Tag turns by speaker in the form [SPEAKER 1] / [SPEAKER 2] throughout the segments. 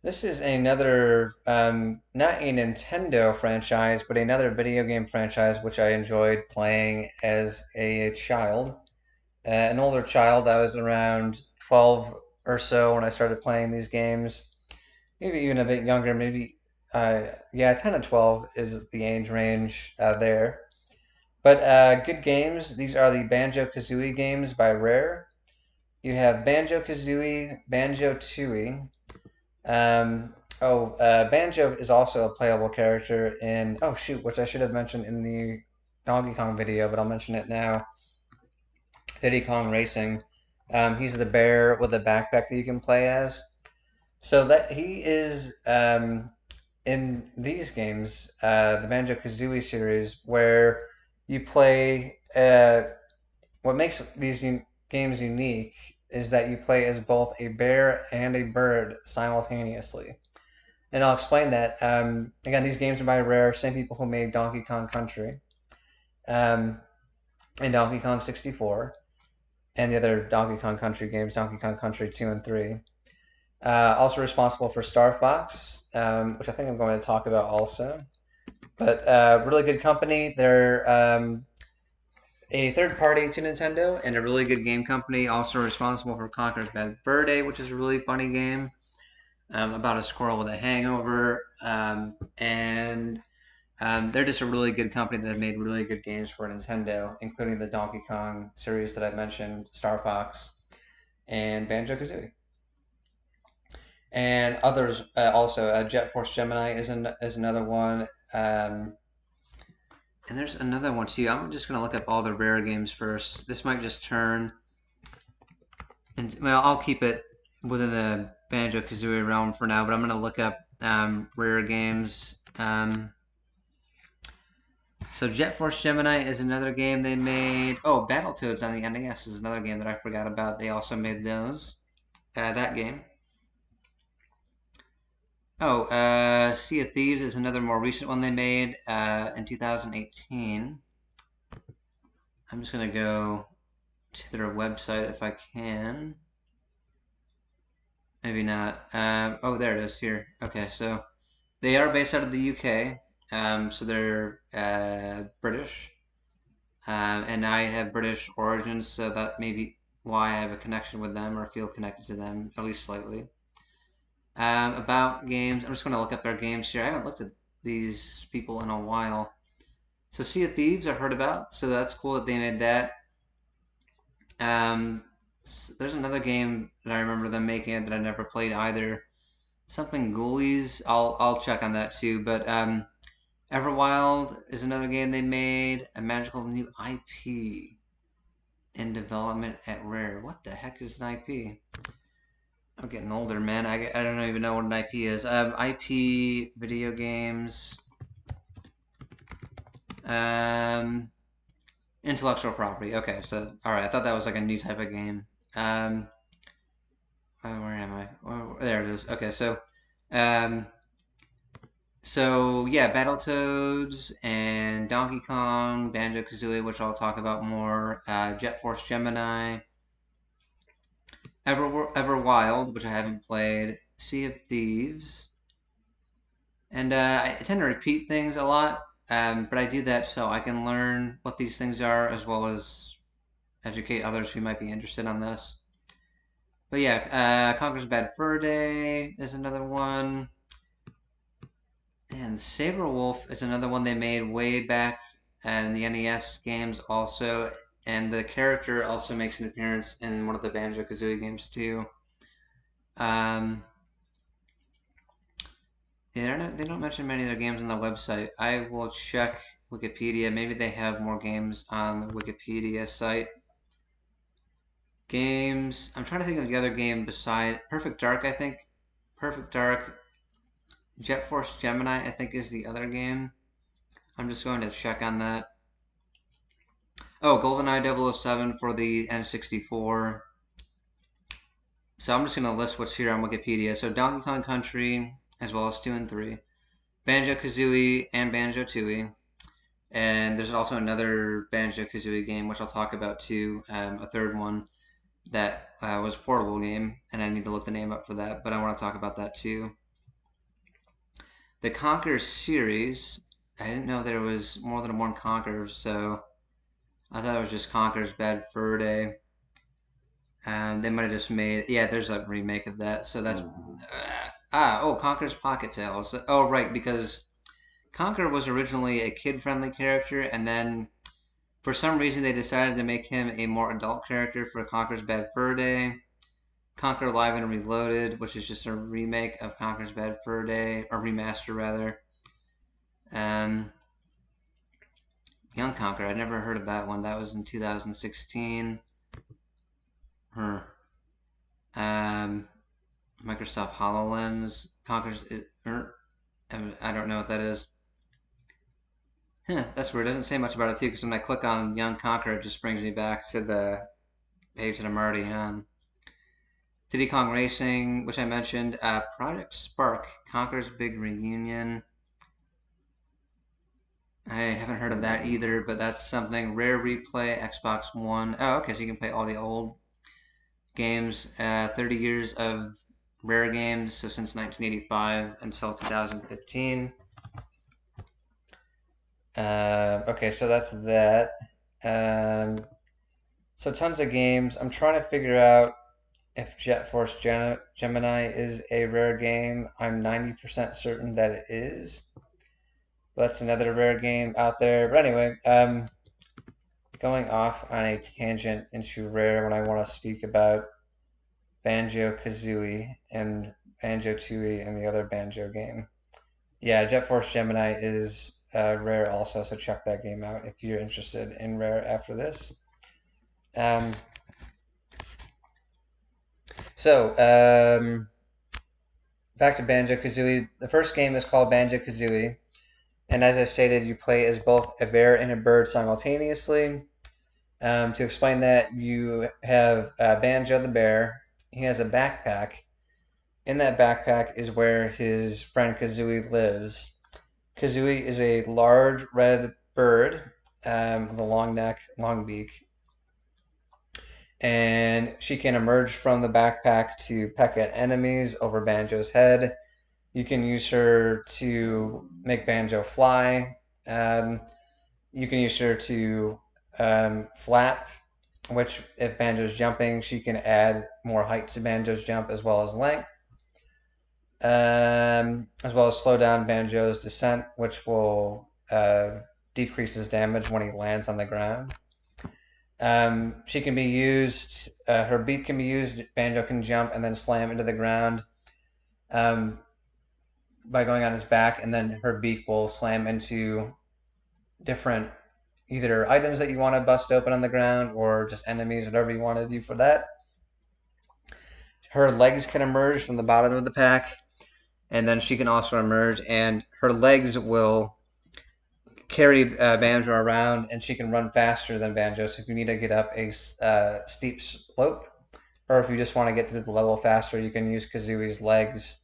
[SPEAKER 1] This is another, not a Nintendo franchise, but another video game franchise which I enjoyed playing as a child. An older child, I was around 12 or so when I started playing these games. Maybe even a bit younger, maybe, yeah, 10 to 12 is the age range there. But good games. These are the Banjo-Kazooie games by Rare. You have Banjo-Kazooie, Banjo-Tooie. Banjo is also a playable character in, oh shoot, which I should have mentioned in the Donkey Kong video, but I'll mention it now. Diddy Kong Racing. He's the bear with a backpack that you can play as. So that he is in these games, the Banjo-Kazooie series, where you play. What makes these games unique is that you play as both a bear and a bird simultaneously. And I'll explain that. Again, these games are by Rare, same people who made Donkey Kong Country um, and Donkey Kong 64, and the other Donkey Kong Country games, Donkey Kong Country 2 and 3. Also responsible for Star Fox, which I think I'm going to talk about also. But really good company. They're a third party to Nintendo and a really good game company. Also responsible for Conker's Bad Fur Day, which is a really funny game about a squirrel with a hangover. They're just a really good company that made really good games for Nintendo, including the Donkey Kong series that I mentioned, Star Fox, and Banjo-Kazooie. And others also. Jet Force Gemini is another one. And there's another one too. I'm just gonna look up all the rare games first. This might just turn, and well, I'll keep it within the Banjo Kazooie realm for now. But I'm gonna look up rare games. So Jet Force Gemini is another game they made. Oh, Battletoads on the NES is another game that I forgot about. They also made those. That game. Oh, Sea of Thieves is another more recent one they made in 2018. I'm just gonna go to their website if I can. Maybe not. Oh, there it is here. Okay, so they are based out of the UK. So they're British. And I have British origins, so that may be why I have a connection with them or feel connected to them, at least slightly. About games, I'm just going to look up their games here. I haven't looked at these people in a while. So Sea of Thieves I've heard about, so that's cool that they made that. Um, there's another game that I remember them making that I never played either. Something Ghoulies. I'll check on that too. But Everwild is another game they made. A magical new IP in development at Rare. What the heck is an IP? I'm getting older, man. I don't even know what an IP is. IP video games. Um, Intellectual property. Okay, so all right. I thought that was like a new type of game. Where am I? Oh, there it is. Okay, um, yeah, Battletoads and Donkey Kong, Banjo-Kazooie, which I'll talk about more. Jet Force Gemini, Everwild, which I haven't played. Sea of Thieves, and I tend to repeat things a lot, but I do that so I can learn what these things are as well as educate others who might be interested on this. But yeah, Conker's Bad Fur Day is another one. And Saberwolf is another one they made way back in the NES games also. And the character also makes an appearance in one of the Banjo-Kazooie games too. Um, yeah, they don't mention many of their games on the website. I will check Wikipedia. Maybe they have more games on the Wikipedia site. Games. I'm trying to think of the other game beside Perfect Dark, I think. Perfect Dark. Jet Force Gemini, I think, is the other game. I'm just going to check on that. Oh, GoldenEye 007 for the N64. So I'm just going to list what's here on Wikipedia. So Donkey Kong Country, as well as 2 and 3. Banjo-Kazooie and Banjo-Tooie. And there's also another Banjo-Kazooie game, which I'll talk about too, a third one that was a portable game, and I need to look the name up for that, but I want to talk about that too. The Conquer series, I didn't know there was more than one Conquer, so I thought it was just Conquer's Bad Fur Day. They might have just made, yeah, there's a remake of that, so that's, oh, Conquer's Pocket Tales. Oh, right, because Conquer was originally a kid-friendly character, and then for some reason they decided to make him a more adult character for Conquer's Bad Fur Day. Conquer Live and Reloaded, which is just a remake of Conquer's Bad Fur Day, or remaster rather. Um, Young Conquer, I'd never heard of that one. That was in 2016. Huh. Um, Microsoft HoloLens. Conquer's. I don't know what that is. Huh, that's weird. It doesn't say much about it too, because when I click on Young Conquer, it just brings me back to the page that I'm already on. Diddy Kong Racing, which I mentioned. Project Spark, Conquer's Big Reunion. I haven't heard of that either, but that's something. Rare Replay, Xbox One. Oh, okay, so you can play all the old games. 30 years of Rare games, so since 1985 until 2015. Okay, so that's that. So tons of games. I'm trying to figure out if Jet Force Gemini is a Rare game. I'm 90% certain that it is. But that's another Rare game out there. But anyway, going off on a tangent into Rare when I want to speak about Banjo-Kazooie and Banjo-Tooie and the other Banjo game. Yeah, Jet Force Gemini is Rare also, so check that game out if you're interested in Rare after this. Um, so, back to Banjo-Kazooie. The first game is called Banjo-Kazooie, and as I stated, you play as both a bear and a bird simultaneously. To explain that, you have Banjo the bear. He has a backpack. In that backpack is where his friend Kazooie lives. Kazooie is a large red bird with a long neck, long beak, and she can emerge from the backpack to peck at enemies over Banjo's head. You can use her to make Banjo fly. Um, you can use her to flap, which if Banjo's jumping, she can add more height to Banjo's jump as well as length. As well as slow down Banjo's descent, which will decrease his damage when he lands on the ground. She can be used, her beak can be used, Banjo can jump and then slam into the ground by going on his back, and then her beak will slam into different either items that you want to bust open on the ground or just enemies, whatever you want to do for that. Her legs can emerge from the bottom of the pack, and then she can also emerge, and her legs will carry Banjo around, and she can run faster than Banjo. So if you need to get up a steep slope, or if you just want to get through the level faster, you can use Kazooie's legs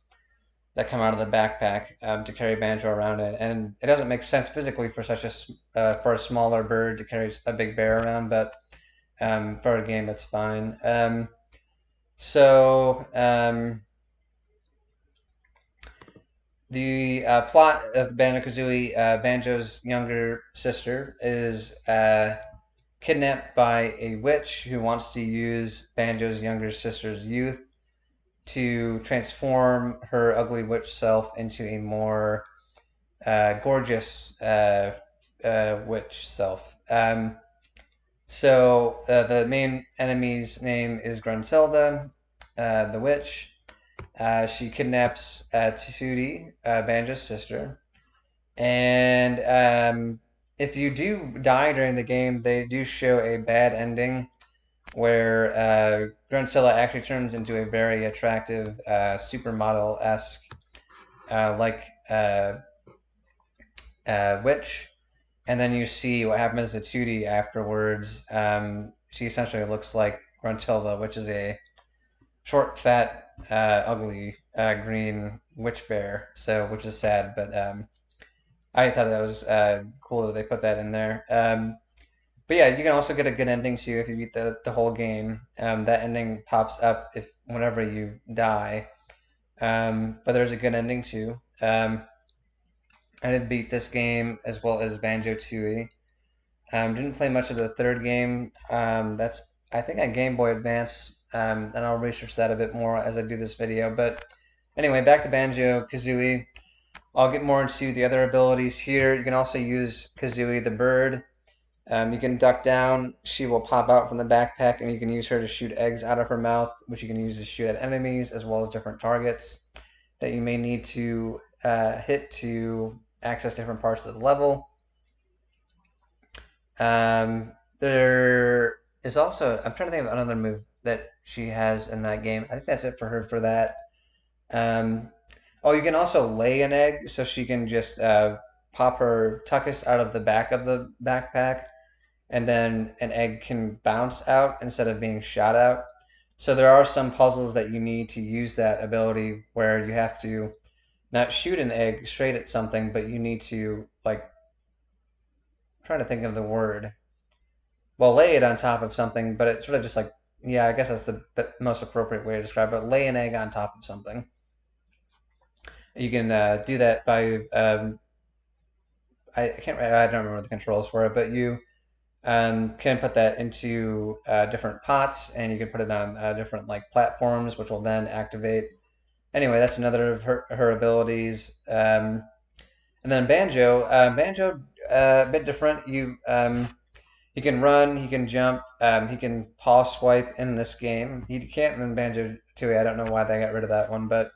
[SPEAKER 1] that come out of the backpack to carry Banjo around it. And it doesn't make sense physically for such for a smaller bird to carry a big bear around, but for a game, it's fine. So the plot of Banjo-Kazooie, Banjo's younger sister is kidnapped by a witch who wants to use Banjo's younger sister's youth to transform her ugly witch self into a more gorgeous witch self. So the main enemy's name is Gruntilda, the witch. She kidnaps Tootie, Banjo's sister, and if you do die during the game, they do show a bad ending where Gruntilda actually turns into a very attractive supermodel-esque like witch, and then you see what happens to Tootie afterwards. She essentially looks like Gruntilda, which is a short, fat, ugly green witch bear. So, which is sad, but I thought that was cool that they put that in there. But yeah, you can also get a good ending too if you beat the whole game. That ending pops up if whenever you die. But there's a good ending too. I did beat this game as well as Banjo-Tooie. Didn't play much of the third game. That's I think on Game Boy Advance, and I'll research that a bit more as I do this video. But anyway, back to Banjo-Kazooie. I'll get more into the other abilities here. You can also use Kazooie the bird. You can duck down. She will pop out from the backpack, and you can use her to shoot eggs out of her mouth, which you can use to shoot at enemies as well as different targets that you may need to hit to access different parts of the level. There is also, I'm trying to think of another move that she has in that game. I think that's it for her for that. Um, oh, you can also lay an egg, so she can just pop her tuckus out of the back of the backpack, and then an egg can bounce out instead of being shot out. So there are some puzzles that you need to use that ability where you have to not shoot an egg straight at something, but you need to, like, I'm trying to think of the word. Well, lay it on top of something, but it's sort of just like, yeah, I guess that's the most appropriate way to describe it. Lay an egg on top of something. You can do that by, I can't, I don't remember the controls for it, but you can put that into different pots, and you can put it on different like platforms, which will then activate. Anyway, that's another of her abilities. And then Banjo, a bit different. He can run, he can jump, he can paw swipe in this game. He can't in Banjo-Tooie. I don't know why they got rid of that one, but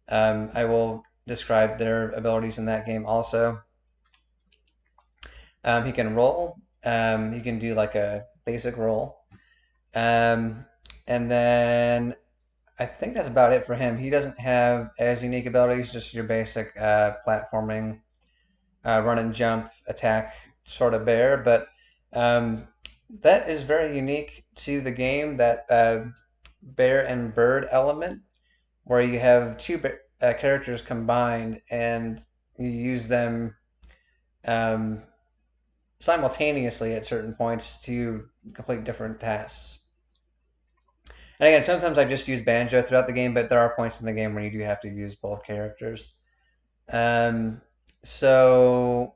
[SPEAKER 1] I will describe their abilities in that game also. He can roll. He can do like a basic roll. Um, and then I think that's about it for him. He doesn't have as unique abilities, just your basic platforming, run and jump, attack sort of bear. But um, that is very unique to the game, that bear and bird element, where you have two characters combined and you use them um, simultaneously at certain points to complete different tasks. And again, sometimes I just use Banjo throughout the game, but there are points in the game where you do have to use both characters. Um, so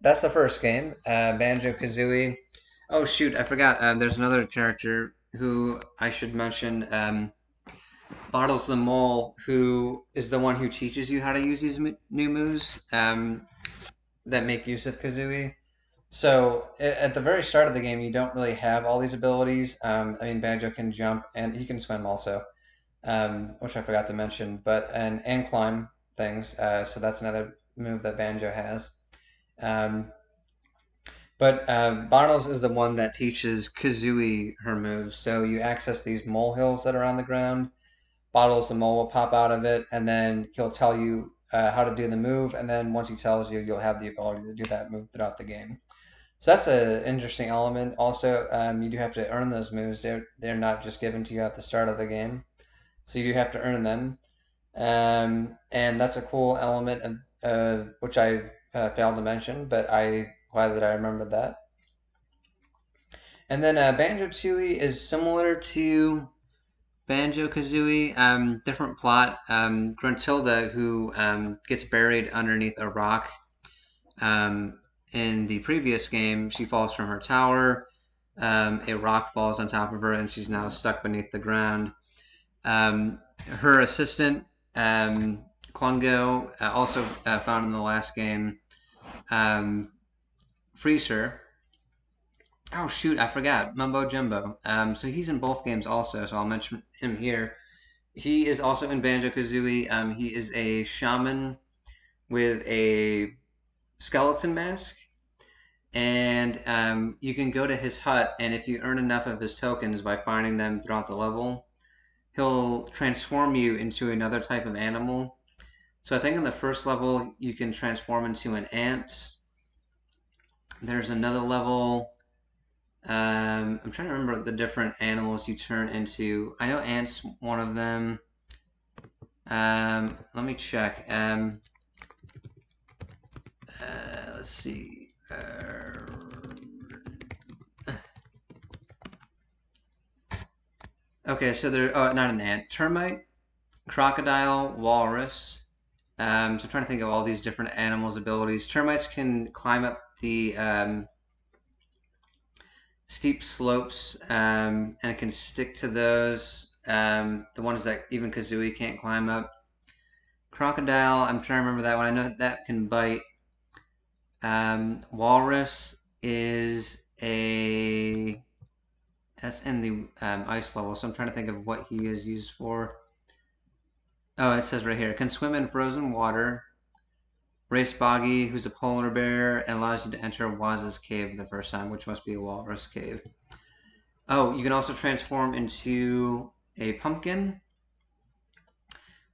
[SPEAKER 1] that's the first game, Banjo-Kazooie. Oh shoot, I forgot. There's another character who I should mention. Bottles the Mole, who is the one who teaches you how to use these new moves that make use of Kazooie. So at the very start of the game, you don't really have all these abilities. I mean, Banjo can jump and he can swim also, which I forgot to mention. But and climb things. So that's another move that Banjo has. Um, but Bartles is the one that teaches Kazooie her moves. So you access these molehills that are on the ground. Bottles the mole will pop out of it, and then he'll tell you how to do the move. And then once he tells you, you'll have the ability to do that move throughout the game. So that's an interesting element. Also, you do have to earn those moves. They're not just given to you at the start of the game, so you do have to earn them. And that's a cool element, of, which I failed to mention, but I glad that I remembered that. And then Banjo-Tooie is similar to Banjo-Kazooie, different plot. Gruntilda, who gets buried underneath a rock in the previous game, she falls from her tower. A rock falls on top of her, and she's now stuck beneath the ground. Her assistant, Klungo, also found in the last game, frees her. Oh shoot, I forgot. Mumbo Jumbo. So he's in both games also, so I'll mention him here. He is also in Banjo-Kazooie. He is a shaman with a skeleton mask. And you can go to his hut, and if you earn enough of his tokens by finding them throughout the level, he'll transform you into another type of animal. So I think in the first level, you can transform into an ant. There's another level. I'm trying to remember the different animals you turn into. I know ants, one of them. Let me check. Let's see. Okay, so there. Oh, not an ant. Termite, crocodile, walrus, So I'm trying to think of all these different animals' abilities. Termites can climb up the steep slopes, and it can stick to those. The ones that even Kazooie can't climb up. Crocodile, I'm trying to remember that one. I know that can bite. Walrus is that's in the ice level, so I'm trying to think of what he is used for. Oh, it says right here, can swim in frozen water. Race Boggy, who's a polar bear, and allows you to enter Waz's cave the first time, which must be a walrus cave. Oh, you can also transform into a pumpkin,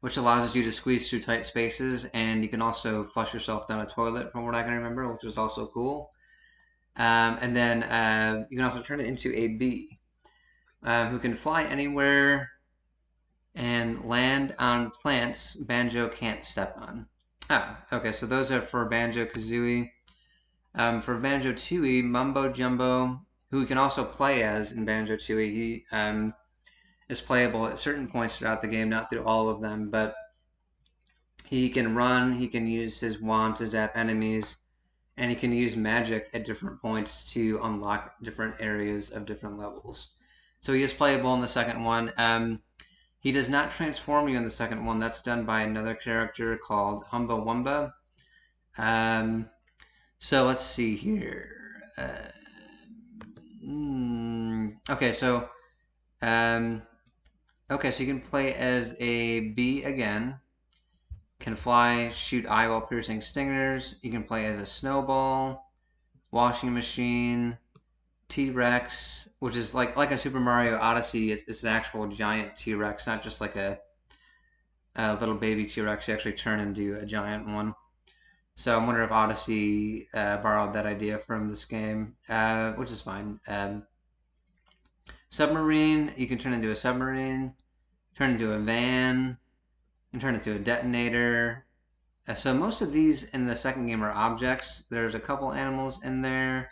[SPEAKER 1] which allows you to squeeze through tight spaces, and you can also flush yourself down a toilet, from what I can remember, which is also cool. And then you can also turn it into a bee, who can fly anywhere and land on plants Banjo can't step on. Ah, okay, so those are for Banjo-Kazooie. For Banjo-Tooie, Mumbo Jumbo, who we can also play as in Banjo-Tooie, he is playable at certain points throughout the game, not through all of them, but he can run, he can use his wand to zap enemies, and he can use magic at different points to unlock different areas of different levels. So he is playable in the second one. He does not transform you in the second one. That's done by another character called Humba Wumba. So let's see here. Okay, so okay, so you can play as a bee again. Can fly, shoot eyeball-piercing stingers. You can play as a snowball, washing machine, T-Rex, which is like a Super Mario Odyssey. It's an actual giant T-Rex, not just like a little baby T-Rex. You actually turn into a giant one. So I'm wondering if Odyssey borrowed that idea from this game, which is fine. Submarine, you can turn into a submarine, turn into a van, and turn into a detonator. So most of these in the second game are objects. There's a couple animals in there.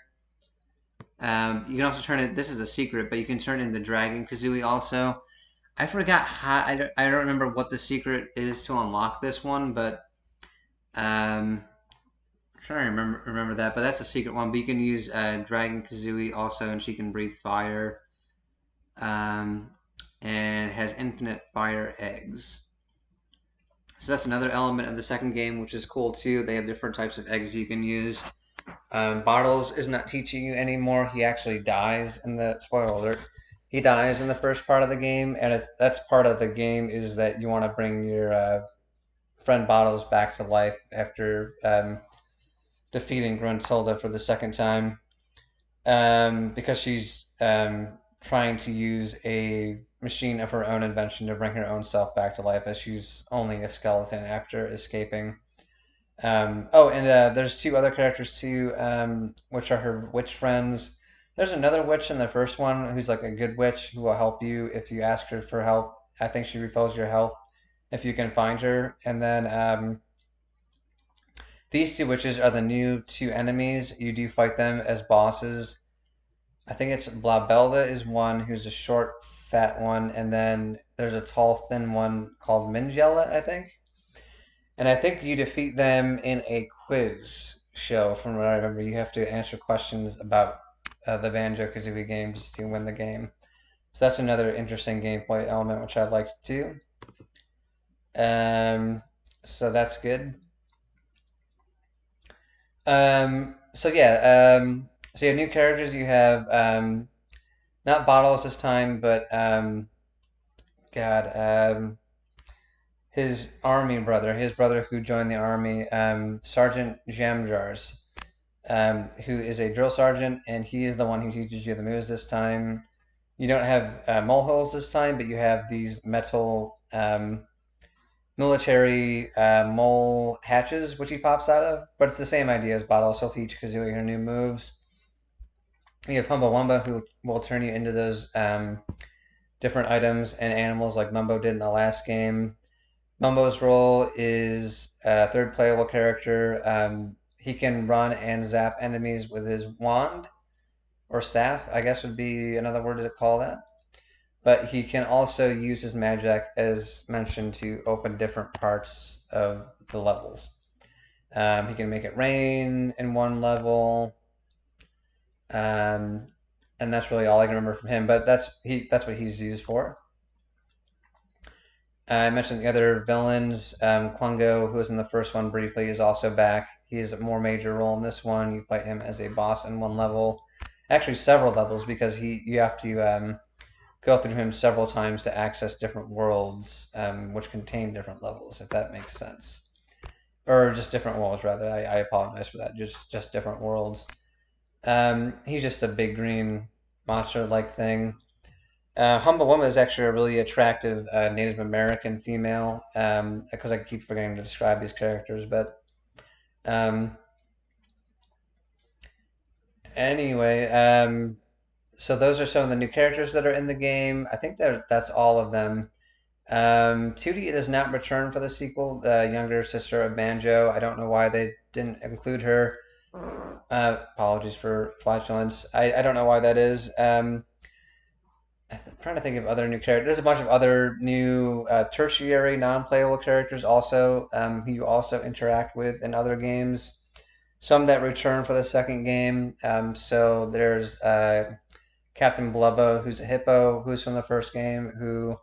[SPEAKER 1] You can also turn it, this is a secret, but you can turn into Dragon Kazooie also. I forgot how, I don't remember what the secret is to unlock this one, but I'm trying to remember that, but that's a secret one. But you can use Dragon Kazooie also, and she can breathe fire, and has infinite fire eggs. So that's another element of the second game, which is cool too. They have different types of eggs you can use. Bottles is not teaching you anymore. He actually dies in the, spoiler alert, he dies in the first part of the game, and that's part of the game is that you want to bring your friend Bottles back to life after defeating Gruntilda for the second time, because she's trying to use a machine of her own invention to bring her own self back to life, as she's only a skeleton after escaping. There's two other characters too, which are her witch friends. There's another witch in the first one who's like a good witch who will help you if you ask her for help. I think she refills your health if you can find her. And then these two witches are the new two enemies. You do fight them as bosses. I think it's Blabelda is one who's a short, fat one, and then there's a tall, thin one called Mingella, I think. And I think you defeat them in a quiz show, from what I remember. You have to answer questions about the Banjo-Kazooie games to win the game. So that's another interesting gameplay element, which I like too. So that's good. So yeah, so you have new characters. You have not Bottles this time, but God, his army brother, his brother who joined the army, Sergeant Jamjars, who is a drill sergeant, and he is the one who teaches you the moves this time. You don't have molehills this time, but you have these metal military mole hatches, which he pops out of. But it's the same idea as Bottles. He'll teach Kazooie her new moves. You have Humbawamba, who will turn you into those different items and animals like Mumbo did in the last game. Mumbo's role is a third playable character. He can run and zap enemies with his wand or staff, I guess would be another word to call that. but he can also use his magic, as mentioned, to open different parts of the levels. He can make it rain in one level, and that's really all I can remember from him. But that's what he's used for. I mentioned the other villains. Klungo, who was in the first one briefly, is also back. He has a more major role in this one. You fight him as a boss in one level, actually several levels, because you have to go through him several times to access different worlds, which contain different levels, if that makes sense, or just different worlds rather. I apologize for that. Just different worlds. He's just a big green monster-like thing. Humble Woman is actually a really attractive Native American female, because I keep forgetting to describe these characters. But um, anyway, so those are some of the new characters that are in the game. I think that's all of them. Tootie does not return for the sequel, the younger sister of Banjo. I don't know why they didn't include her. Apologies for flatulence. I don't know why that is. I'm trying to think of other new characters. There's a bunch of other new tertiary non-playable characters also, who you also interact with in other games. Some that return for the second game. So there's Captain Blubbo, who's a hippo, who's from the first game, who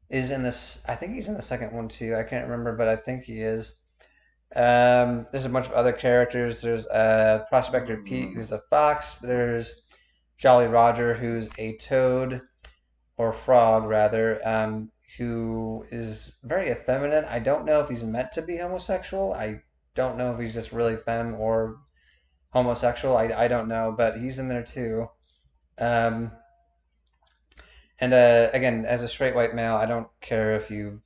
[SPEAKER 1] is in this. I think he's in the second one too. I can't remember, but I think he is. There's a bunch of other characters. There's Prospector Pete, who's a fox. There's Jolly Roger, who's a toad or frog rather, who is very effeminate. I don't know if he's meant to be homosexual. I don't know if he's just really femme or homosexual. I don't know, but he's in there too. Um, and again, as a straight white male, I don't care if you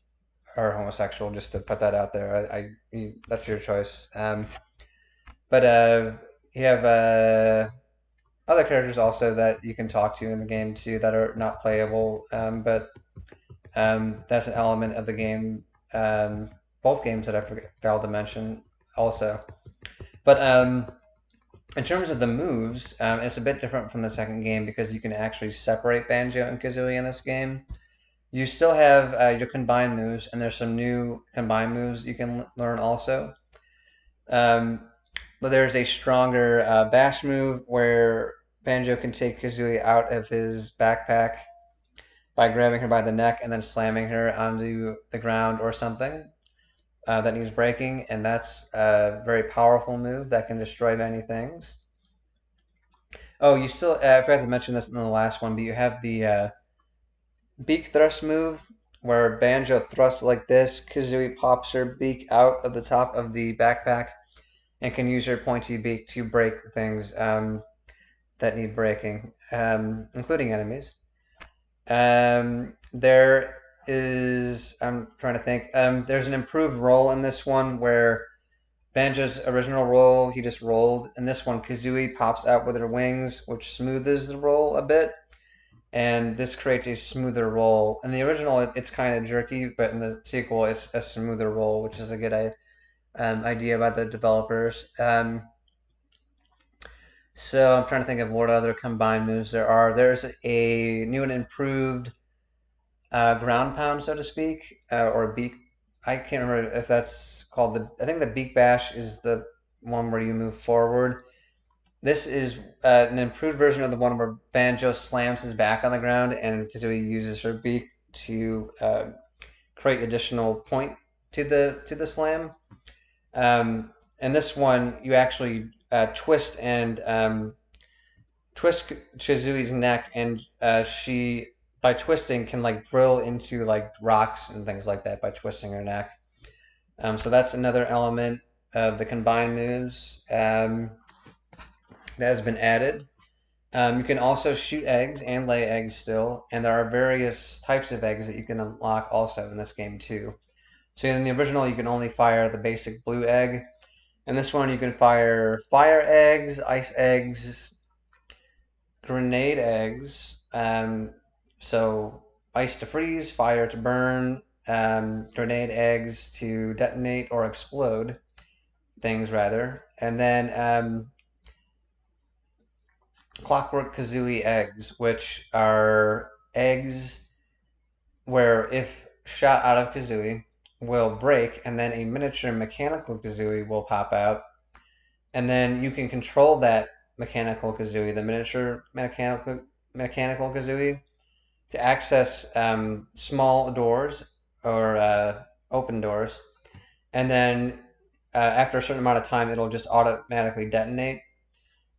[SPEAKER 1] are homosexual. Just to put that out there, that's your choice. But you have other characters also that you can talk to in the game too that are not playable, but that's an element of the game. Both games that I failed to mention also. But in terms of the moves, it's a bit different from the second game because you can actually separate Banjo and Kazooie in this game. You still have your combined moves, and there's some new combined moves you can learn also. But there's a stronger bash move where Banjo can take Kazooie out of his backpack by grabbing her by the neck and then slamming her onto the ground or something that needs breaking, and that's a very powerful move that can destroy many things. Oh, you still, I forgot to mention this in the last one, but you have the beak thrust move where Banjo thrusts like this. Kazooie pops her beak out of the top of the backpack and can use her pointy beak to break things that need breaking, including enemies. There is, I'm trying to think, there's an improved roll in this one where Banjo's original roll, he just rolled. In this one, Kazooie pops out with her wings, which smooths the roll a bit, and this creates a smoother roll. In the original, it's kind of jerky, but in the sequel, it's a smoother roll, which is a good idea by the developers. So I'm trying to think of what other combined moves there are. There's a new and improved ground pound, so to speak, or beak. I can't remember if that's called the. I think the beak bash is the one where you move forward. This is an improved version of the one where Banjo slams his back on the ground and Kazooie uses her beak to create additional point to the slam. And this one, you actually twist and twist Chizuy's neck, and she, by twisting, can like drill into like rocks and things like that by twisting her neck. So that's another element of the combined moves that has been added. You can also shoot eggs and lay eggs still, and there are various types of eggs that you can unlock also in this game too. So in the original, you can only fire the basic blue egg. In this one, you can fire fire eggs, ice eggs, grenade eggs. So ice to freeze, fire to burn, grenade eggs to detonate or explode things rather, and then Clockwork Kazooie eggs, which are eggs where if shot out of Kazooie will break, and then a miniature mechanical Kazooie will pop out, and then you can control that mechanical Kazooie, the miniature mechanical Kazooie, to access small doors or open doors, and then after a certain amount of time, it'll just automatically detonate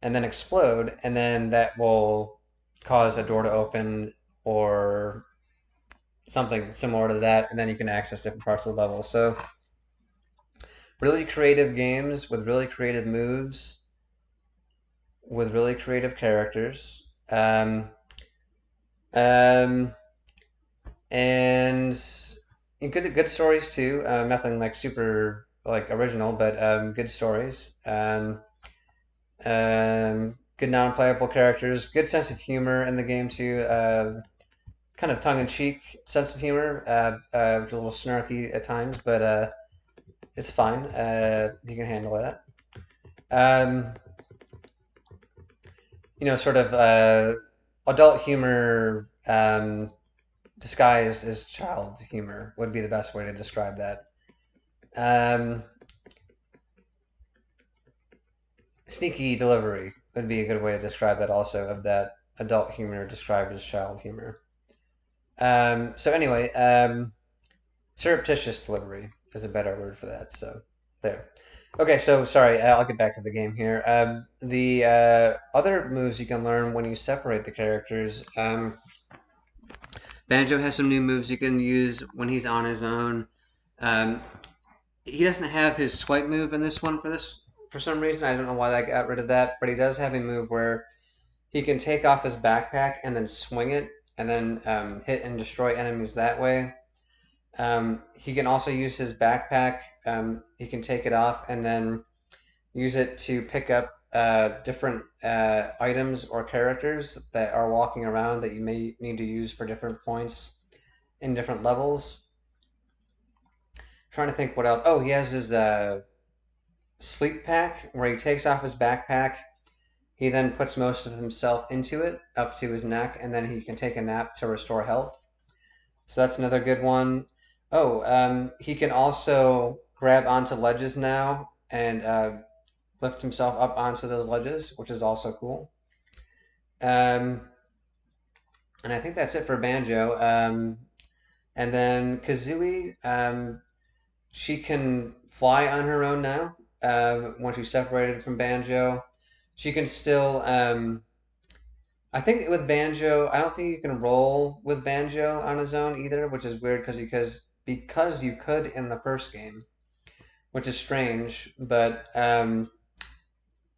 [SPEAKER 1] and then explode, and then that will cause a door to open or something similar to that, and then you can access different parts of the level. So really creative games with really creative moves, with really creative characters, um, and good stories too. Nothing like super like original, but good stories. Good non-playable characters, good sense of humor in the game too. Kind of tongue-in-cheek sense of humor, a little snarky at times, but it's fine. You can handle that. Um, sort of adult humor disguised as child humor would be the best way to describe that. Um, Sneaky delivery would be a good way to describe that also, of that adult humor described as child humor. So anyway, surreptitious delivery is a better word for that. So there. Okay, so sorry, I'll get back to the game here. The other moves you can learn when you separate the characters. Banjo has some new moves you can use when he's on his own. Um, he doesn't have his swipe move in this one for some reason. I don't know why they got rid of that, but he does have a move where he can take off his backpack and then swing it, and then hit and destroy enemies that way. He can also use his backpack. He can take it off and then use it to pick up different items or characters that are walking around that you may need to use for different points in different levels. Trying to think what else. Oh, he has his sleep pack where he takes off his backpack. He then puts most of himself into it up to his neck, and then he can take a nap to restore health. So that's another good one. Oh, he can also grab onto ledges now and lift himself up onto those ledges, which is also cool. Um, and I think that's it for Banjo. And then Kazooie, she can fly on her own now. Once she's separated from Banjo, she can still. I think with Banjo, I don't think you can roll with Banjo on his own either, which is weird because you could in the first game, which is strange. But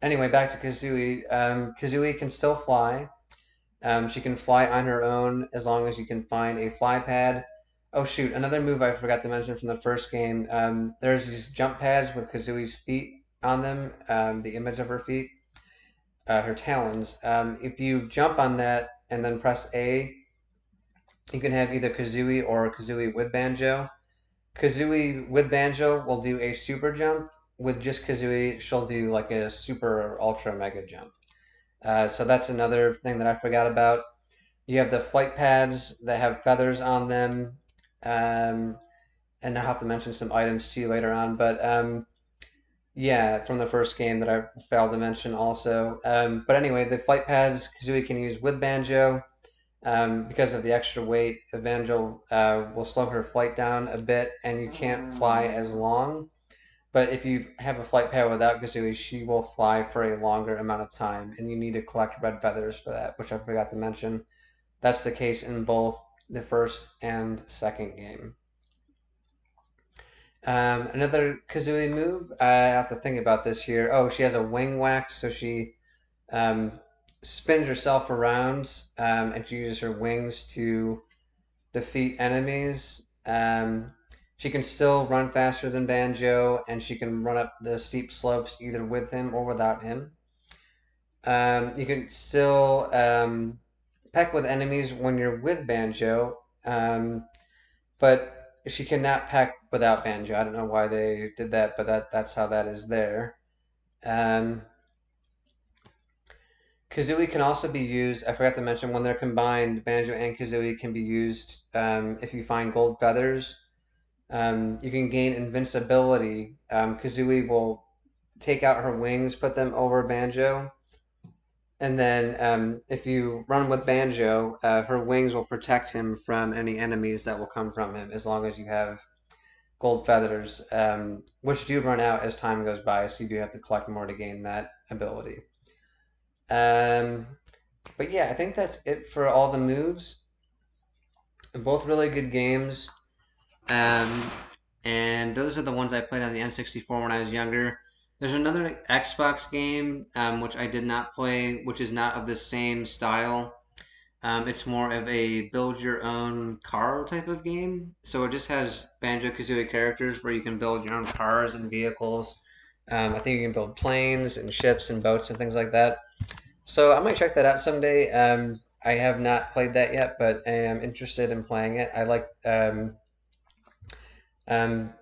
[SPEAKER 1] anyway, back to Kazooie. Kazooie can still fly. She can fly on her own as long as you can find a fly pad. Oh shoot, another move I forgot to mention from the first game. There's these jump pads with Kazooie's feet on them, the image of her feet, her talons. If you jump on that and then press A, you can have either Kazooie or Kazooie with Banjo. Kazooie with Banjo will do a super jump. With just Kazooie, she'll do like a super or ultra mega jump. So that's another thing that I forgot about. You have the flight pads that have feathers on them, and I'll have to mention some items to you later on. But yeah, from the first game that I failed to mention also. But anyway, the flight pads Kazooie can use with Banjo. Because of the extra weight, Banjo will slow her flight down a bit, and you can't fly as long. But if you have a flight pad without Kazooie, she will fly for a longer amount of time, and you need to collect red feathers for that, which I forgot to mention. That's the case in both the first and second game. Another Kazooie move, I have to think about this here. Oh, she has a wing whack, so she um, spins herself around, and she uses her wings to defeat enemies. She can still run faster than Banjo, and she can run up the steep slopes either with him or without him. You can still peck with enemies when you're with Banjo, but she cannot peck without Banjo. I don't know why they did that, but that's how that is there. Um, Kazooie can also be used. I forgot to mention when they're combined, Banjo and Kazooie can be used if you find gold feathers. You can gain invincibility. Kazooie will take out her wings, put them over Banjo, and then if you run with Banjo, her wings will protect him from any enemies that will come from him as long as you have gold feathers, which do run out as time goes by, so you do have to collect more to gain that ability. Um, but yeah, I think that's it for all the moves. Both really good games. Um, and those are the ones I played on the N64 when I was younger. There's another Xbox game which I did not play, which is not of the same style. It's more of a build your own car type of game. So it just has Banjo-Kazooie characters where you can build your own cars and vehicles. I think you can build planes and ships and boats and things like that. So I might check that out someday. I have not played that yet, but I am interested in playing it. I like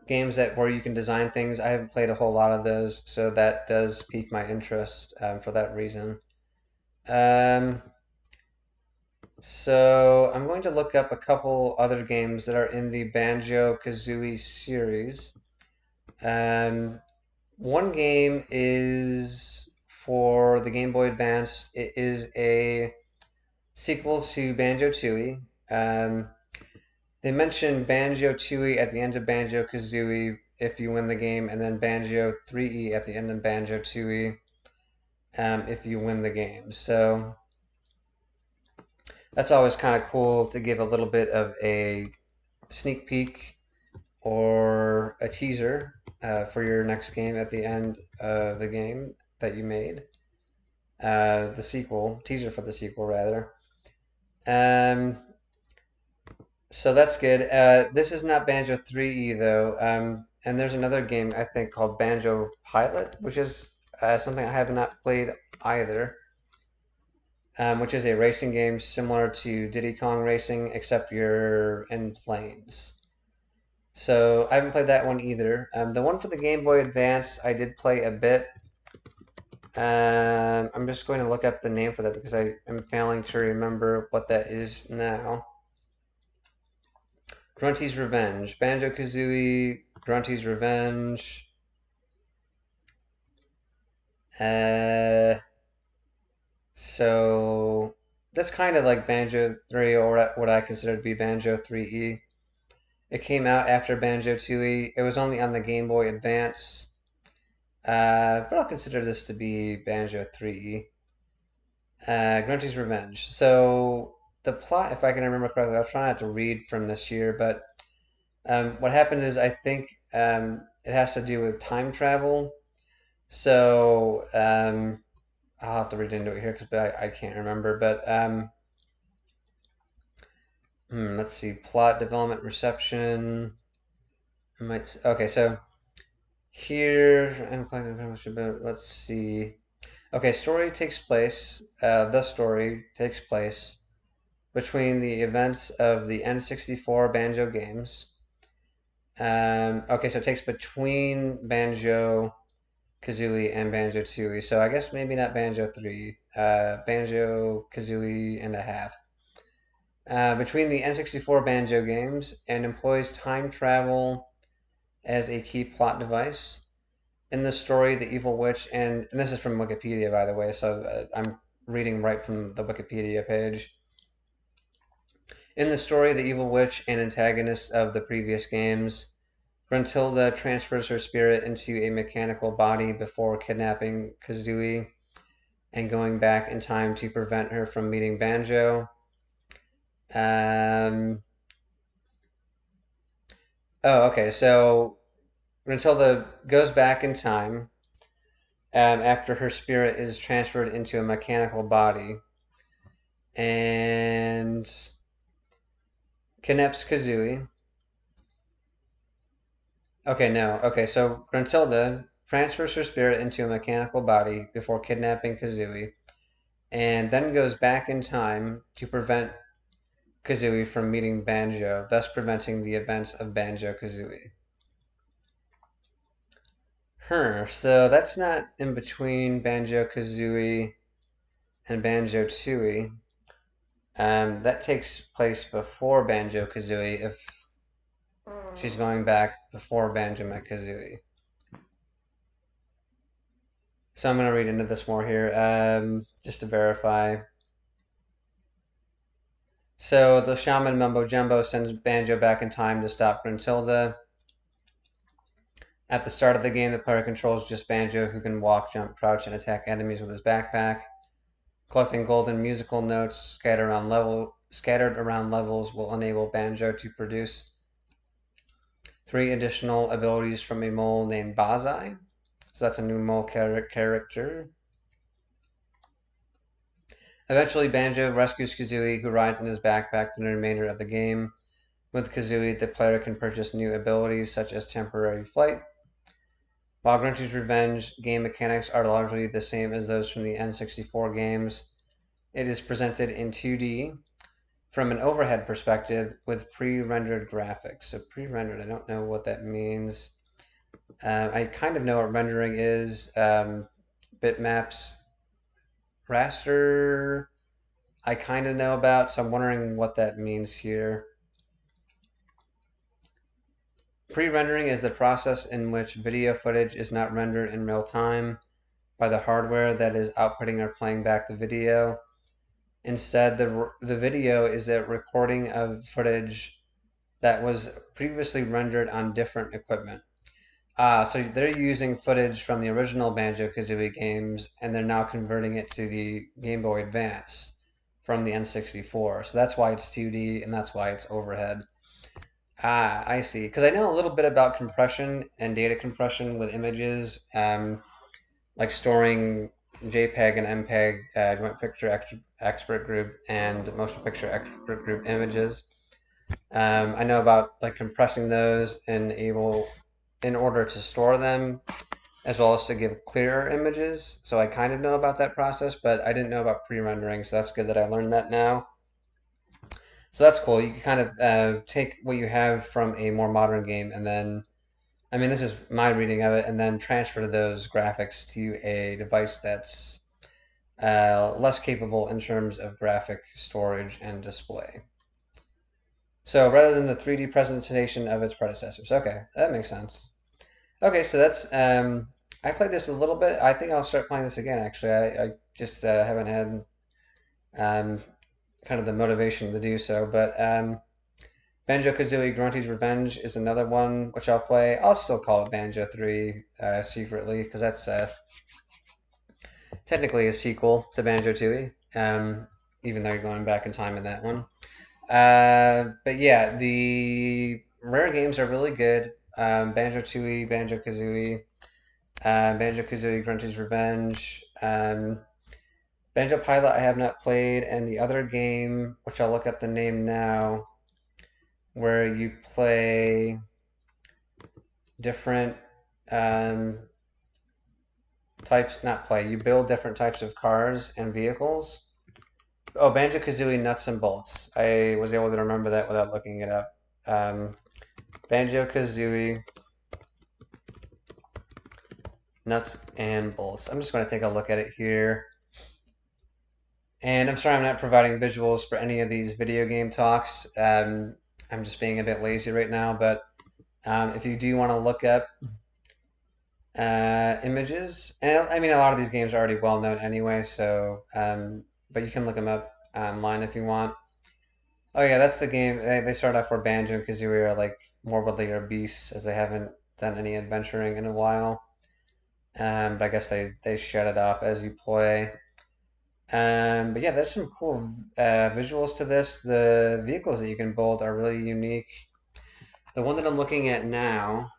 [SPEAKER 1] games that where you can design things. I haven't played a whole lot of those, so that does pique my interest for that reason. Um, so I'm going to look up a couple other games that are in the Banjo-Kazooie series. Um, one game is for the Game Boy Advance. It is a sequel to Banjo-Tooie. They mention Banjo-Tooie at the end of Banjo-Kazooie if you win the game, and then Banjo 3E at the end of Banjo-Tooie if you win the game. So that's always kind of cool to give a little bit of a sneak peek or a teaser for your next game at the end of the game that you made. The sequel, teaser for the sequel, rather. Um, so that's good. This is not Banjo 3E though. And there's another game I think called Banjo Pilot, which is something I have not played either. Which is a racing game similar to Diddy Kong Racing, except you're in planes. So I haven't played that one either. The one for the Game Boy Advance, I did play a bit. I'm just going to look up the name for that because I am failing to remember what that is now. Grunty's Revenge. Banjo-Kazooie, Grunty's Revenge. Uh, so that's kind of like Banjo 3 or what I consider to be Banjo 3E. It came out after Banjo-Tooie. It was only on the Game Boy Advance. But I'll consider this to be Banjo 3E. Grunty's Revenge. So the plot, if I can remember correctly, I'll try not to read from this here, but what happens is I think it has to do with time travel. So I'll have to read into it here because I can't remember. But let's see, plot development reception. Okay, so here I'm collecting information about. Let's see. Okay, the story takes place between the events of the N64 Banjo games. Okay, so it takes between Banjo Kazooie and Banjo Tooie. So I guess maybe not Banjo 3, Banjo Kazooie and a half. Between the N64 Banjo games and employs time travel as a key plot device. In the story, the evil witch, and this is from Wikipedia, by the way, so I'm reading right from the Wikipedia page. In the story, the evil witch and antagonist of the previous games, Gruntilda transfers her spirit into a mechanical body before kidnapping Kazooie and going back in time to prevent her from meeting Banjo. Um, okay, so Gruntilda goes back in time after her spirit is transferred into a mechanical body and kidnaps Kazooie. Okay, no. Okay, so Gruntilda transfers her spirit into a mechanical body before kidnapping Kazooie, and then goes back in time to prevent Kazooie from meeting Banjo, thus preventing the events of Banjo-Kazooie. So that's not in between Banjo-Kazooie and Banjo-Tooie. That takes place before Banjo-Kazooie if she's going back before Banjo met Kazooie. So I'm going to read into this more here just to verify. So the shaman Mumbo Jumbo sends Banjo back in time to stop Gruntilda. At the start of the game, the player controls just Banjo, who can walk, jump, crouch, and attack enemies with his backpack. Collecting golden musical notes scattered around levels will enable Banjo to produce 3 additional abilities from a mole named Bazai. So that's a new mole character. Eventually, Banjo rescues Kazooie, who rides in his backpack for the remainder of the game. With Kazooie, the player can purchase new abilities such as temporary flight. While Grunty's Revenge game mechanics are largely the same as those from the N64 games, it is presented in 2D from an overhead perspective with pre-rendered graphics. So pre-rendered, I don't know what that means. I kind of know what rendering is. Bitmaps, raster, I kind of know about, so I'm wondering what that means here. Pre-rendering is the process in which video footage is not rendered in real time by the hardware that is outputting or playing back the video. Instead, the video is a recording of footage that was previously rendered on different equipment. So they're using footage from the original Banjo-Kazooie games, and they're now converting it to the Game Boy Advance from the N64. So that's why it's 2D, and that's why it's overhead. I see. Because I know a little bit about compression and data compression with images, like storing JPEG and MPEG, Joint Picture Expert Group, and Motion Picture Expert Group images. I know about like compressing those and in order to store them, as well as to give clearer images. So I kind of know about that process, but I didn't know about pre-rendering, so that's good that I learned that now. So that's cool. You can kind of take what you have from a more modern game and then, I mean, this is my reading of it, and then transfer those graphics to a device that's less capable in terms of graphic storage and display. So rather than the 3D presentation of its predecessors. Okay, that makes sense. Okay, so that's I played this a little bit. I think I'll start playing this again. Actually, I just haven't had kind of the motivation to do so. But Banjo-Kazooie Grunty's Revenge is another one which I'll play. I'll still call it Banjo 3 secretly because that's technically a sequel to Banjo-Tooie, even though you're going back in time in that one. But yeah, the rare games are really good. Banjo-Tooie, Banjo-Kazooie, Banjo-Kazooie Grunty's Revenge, Banjo Pilot I have not played, and the other game, which I'll look up the name now, where you play different types, not play, you build different types of cars and vehicles. Oh, Banjo-Kazooie Nuts and Bolts. I was able to remember that without looking it up. Banjo-Kazooie Nuts and Bolts. I'm just going to take a look at it here. And I'm sorry I'm not providing visuals for any of these video game talks. I'm just being a bit lazy right now, but if you do want to look up images, and I mean, a lot of these games are already well known anyway, so, but you can look them up online if you want. Oh yeah, that's the game. They start off where Banjo and Kazooie are like morbidly obese as they haven't done any adventuring in a while. But I guess they shut it off as you play. But yeah, there's some cool visuals to this. The vehicles that you can build are really unique. The one that I'm looking at now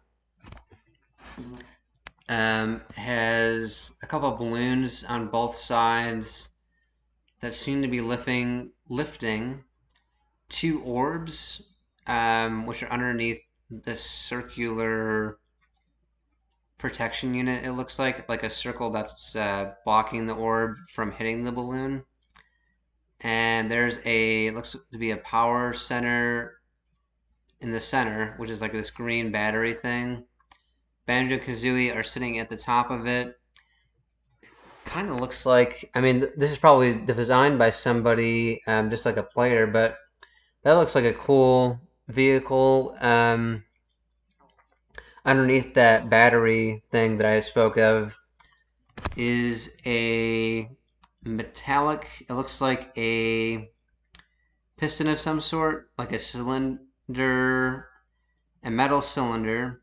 [SPEAKER 1] has a couple of balloons on both sides that seem to be lifting 2 orbs, which are underneath this circular protection unit. It looks like a circle that's blocking the orb from hitting the balloon. And there's looks to be a power center in the center, which is like this green battery thing. Banjo-Kazooie are sitting at the top of it, kind of looks like, I mean, this is probably designed by somebody, just like a player, but that looks like a cool vehicle. Underneath that battery thing that I spoke of is a metallic, it looks like a piston of some sort, like a cylinder, a metal cylinder.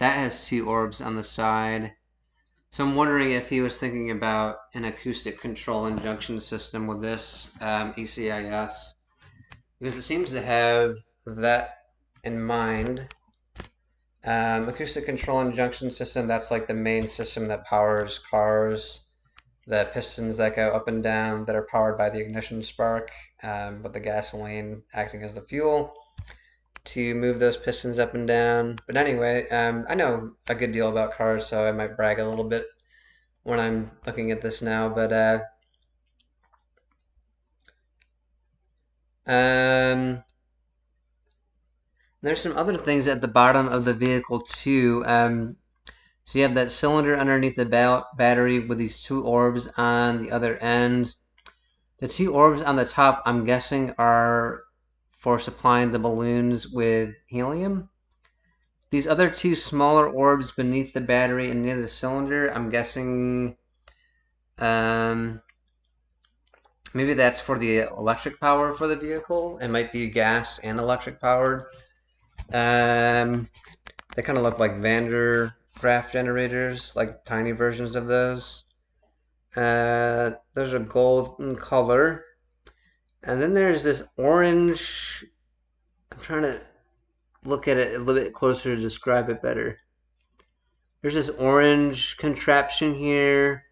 [SPEAKER 1] That has two orbs on the side. So I'm wondering if he was thinking about an acoustic control and junction system with this ECIS, because it seems to have that in mind. Acoustic control and junction system, that's like the main system that powers cars. The pistons that go up and down that are powered by the ignition spark, with the gasoline acting as the fuel to move those pistons up and down. But anyway, I know a good deal about cars, so I might brag a little bit when I'm looking at this now. But there's some other things at the bottom of the vehicle too. So you have that cylinder underneath the battery with these two orbs on the other end. The two orbs on the top, I'm guessing, are for supplying the balloons with helium. These other two smaller orbs beneath the battery and near the cylinder, I'm guessing, maybe that's for the electric power for the vehicle. It might be gas and electric powered. They kind of look like Van Graph generators, like tiny versions of those. Those are golden color. And then there's this orange. I'm trying to look at it a little bit closer to describe it better. There's this orange contraption here.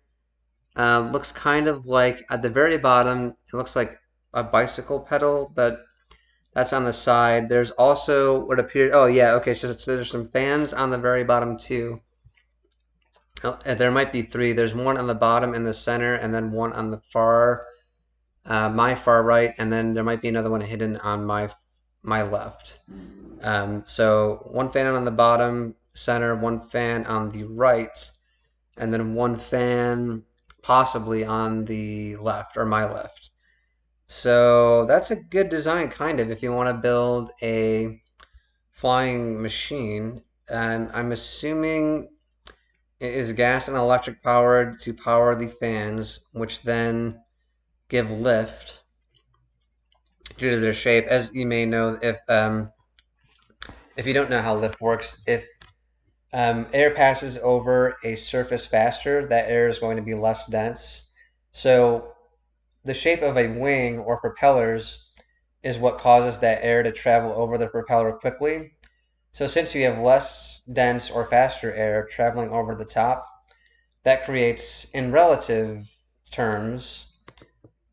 [SPEAKER 1] Looks kind of like, at the very bottom, it looks like a bicycle pedal, but that's on the side. There's also what appears, oh yeah, okay, so there's some fans on the very bottom too. Oh, there might be three. There's one on the bottom in the center, and then one on the my far right, and then there might be another one hidden on my left. So one fan on the bottom center, one fan on the right, and then one fan possibly on the left, or my left. So that's a good design, kind of, if you want to build a flying machine. And I'm assuming it is gas and electric powered to power the fans, which then give lift due to their shape. As you may know, if you don't know how lift works, if air passes over a surface faster, that air is going to be less dense. So the shape of a wing or propellers is what causes that air to travel over the propeller quickly. So since you have less dense or faster air traveling over the top, that creates, in relative terms,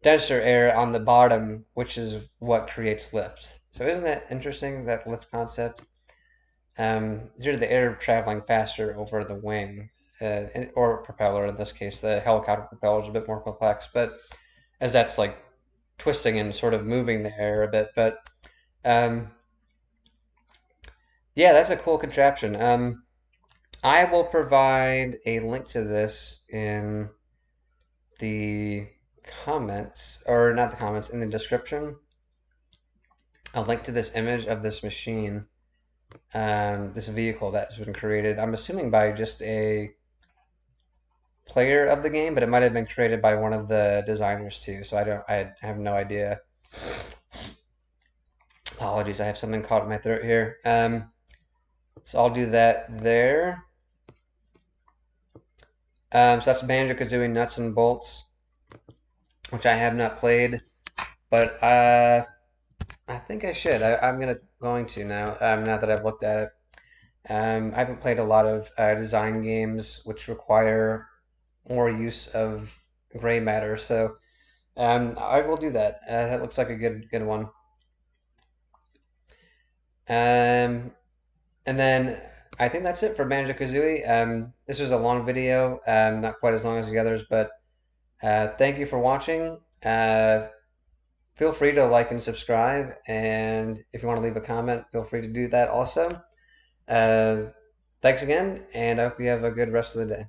[SPEAKER 1] denser air on the bottom, which is what creates lift. So isn't that interesting, that lift concept? Due to the air traveling faster over the wing, or propeller in this case, the helicopter propeller is a bit more complex, but as that's like twisting and sort of moving the air a bit. But um, yeah, that's a cool contraption. I will provide a link to this in the comments, or not the comments, in the description. I'll link to this image of this machine, this vehicle that's been created. I'm assuming by just a player of the game, but it might have been created by one of the designers too. So I have no idea. Apologies, I have something caught in my throat here. So I'll do that there. So that's Banjo-Kazooie Nuts N Bolts, which I have not played, but I think I should. I'm going to now. Now that I've looked at it, I haven't played a lot of design games which require more use of gray matter, so I will do that. That looks like a good one. And then I think that's it for Banjo-Kazooie. This was a long video, not quite as long as the others, but thank you for watching. Feel free to like and subscribe, and if you want to leave a comment, feel free to do that also. Uh, Thanks again, and I hope you have a good rest of the day.